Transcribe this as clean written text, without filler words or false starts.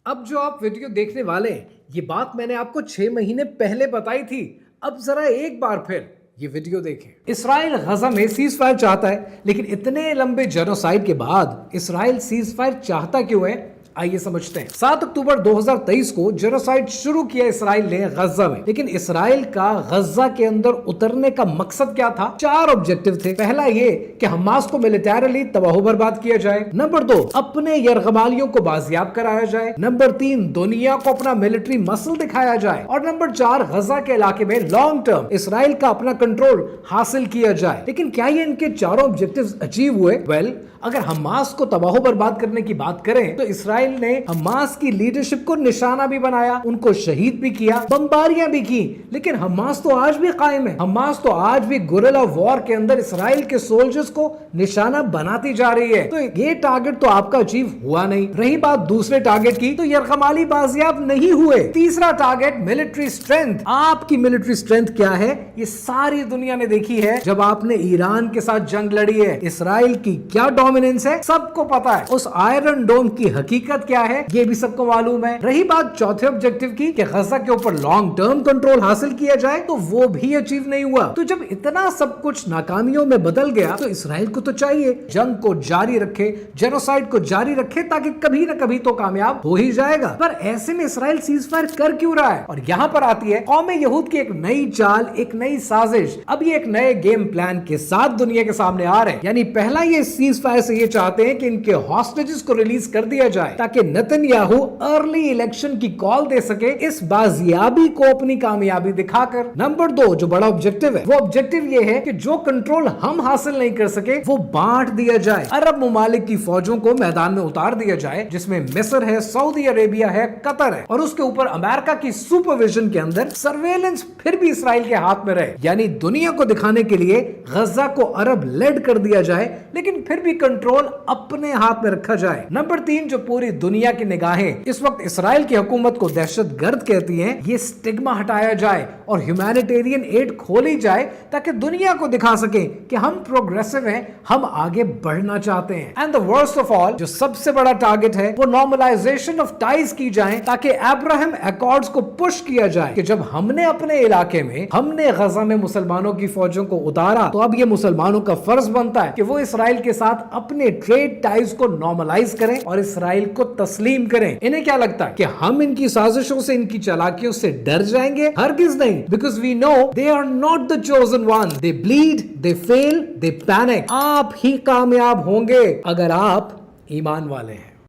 اب جو آپ ویڈیو دیکھنے والے ہیں یہ بات میں نے آپ کو 6 مہینے پہلے بتائی تھی. اب ذرا ایک بار پھر یہ ویڈیو دیکھیں. اسرائیل غزہ میں سیز فائر چاہتا ہے، لیکن اتنے لمبے جینوسائیڈ کے بعد اسرائیل سیز فائر چاہتا کیوں ہے؟ آئیے سمجھتے ہیں. 7 اکتوبر 2023 کو جینوسائیڈ شروع کیا اسرائیل نے غزہ میں، لیکن اسرائیل کا غزہ کے اندر اترنے کا مقصد کیا تھا؟ 4 آبجیکٹیو تھے. پہلا یہ کہ حماس کو ملیٹریلی تباہ و برباد کیا جائے. نمبر 2، اپنے یرغمالیوں کو بازیاب کرایا جائے. نمبر 3، دنیا کو اپنا ملٹری مسل دکھایا جائے. اور نمبر 4، غزہ کے علاقے میں لانگ ٹرم اسرائیل کا اپنا کنٹرول حاصل کیا جائے. لیکن کیا یہ ان کے چاروں آبجیکٹیوز اچیو ہوئے؟ اگر حماس کو تباہ و برباد کرنے کی بات کریں تو اسرائیل نے حماس کی لیڈرشپ کو نشانہ بھی بنایا، ان کو شہید بھی کیا، بمباریاں بھی کی. لیکن حماس تو آج بھی قائم ہے. حماس تو آج بھی گوریلا وار کے اندر اسرائیل کے سولجرز کو نشانہ بناتی جا رہی ہے. تو یہ ٹارگٹ تو آپ کا اچیو ہوا نہیں. رہی بات دوسرے ٹارگٹ کی، تو یرغمالی بازیاب نہیں ہوئے. تیسرا ٹارگٹ ملٹری سٹرینتھ. آپ کی ملٹری سٹرینتھ کیا ہے یہ ساری دنیا نے دیکھی ہے جب آپ نے ایران کے ساتھ جنگ لڑی ہے. اسرائیل کی کیا ڈومیننس ہے سب کو پتا ہے. اس آئرن ڈوم کی حقیقت کیا ہے یہ بھی سب کو معلوم ہے. رہی بات چوتھے آبجیکٹیو کی کہ غزہ کے اوپر لانگ ٹرم کنٹرول حاصل کیا جائے، تو وہ بھی اچیو نہیں ہوا. تو جب اتنا سب کچھ ناکامیوں میں بدل گیا تو اسرائیل کو تو چاہیے جنگ کو جاری رکھے، جینوسائیڈ کو جاری رکھے، تاکہ کبھی نہ کبھی تو کامیاب ہو ہی جائے گا. پر ایسے میں اسرائیل سیز فائر کر کیوں رہا ہے؟ اور یہاں پر آتی ہے قوم یہود کی ایک نئی چال، ایک نئی سازش. اب یہ ایک نئے گیم پلان کے ساتھ دنیا کے سامنے آ رہے ہیں. یعنی پہلا یہ سیز فائر سے یہ چاہتے ہیں کہ ان کے ہاسٹیجز کو ریلیز کر دیا جائے تاکہ نتنیاہو ارلی الیکشن کی کال دے سکے، اس بازیابی کو اپنی کامیابی دکھا کر. نمبر 2 جو بڑا آبجیکٹیو ہے، وہ آبجیکٹیو یہ ہے کہ جو کنٹرول ہم حاصل نہیں کر سکے وہ بانٹ دیا جائے. عرب ممالک کی فوجوں کو میدان میں اتار دیا جائے، جس میں مصر ہے، سعودی عربیہ ہے، قطر ہے، اور اس کے اوپر امریکہ کی سپرویژن کے اندر سرویلنس پھر بھی اسرائیل کے ہاتھ میں رہے. یعنی دنیا کو دکھانے کے لیے غزہ کو عرب لیڈ کر دیا جائے، لیکن پھر بھی کنٹرول اپنے ہاتھ میں رکھا جائے. نمبر 3 جو پوری دنیا کی نگاہیں اس وقت اسرائیل کی حکومت کو دہشت گرد کہتی ہیں، یہ سٹگما ہٹایا جائے اور ہیومینیٹیرین ایڈ کھولی جائے تاکہ دنیا کو دکھا سکیں کہ ہم پروگریسو ہیں، ہم آگے بڑھنا چاہتے ہیں. And the worst of all جو سب سے بڑا ٹارگٹ ہے وہ نارملائزیشن آف ٹائز کی جائیں تاکہ ابراہم ایکارڈز کو پش کیا جائے کہ جب ہم نے اپنے علاقے میں، ہم نے غزہ میں مسلمانوں کی فوجوں کو اتارا تو اب یہ مسلمانوں کا فرض بنتا ہے کہ وہ اسرائیل کے ساتھ اپنے ٹریڈ ٹائز کو نارملائز کریں اور اسرائیل کو تسلیم کریں. انہیں کیا لگتا ہے کہ ہم ان کی سازشوں سے، ان کی چالاکیوں سے ڈر جائیں گے؟ ہرگز نہیں. because we know they are not the chosen one. they bleed, they fail, they panic. آپ ہی کامیاب ہوں گے اگر آپ ایمان والے ہیں.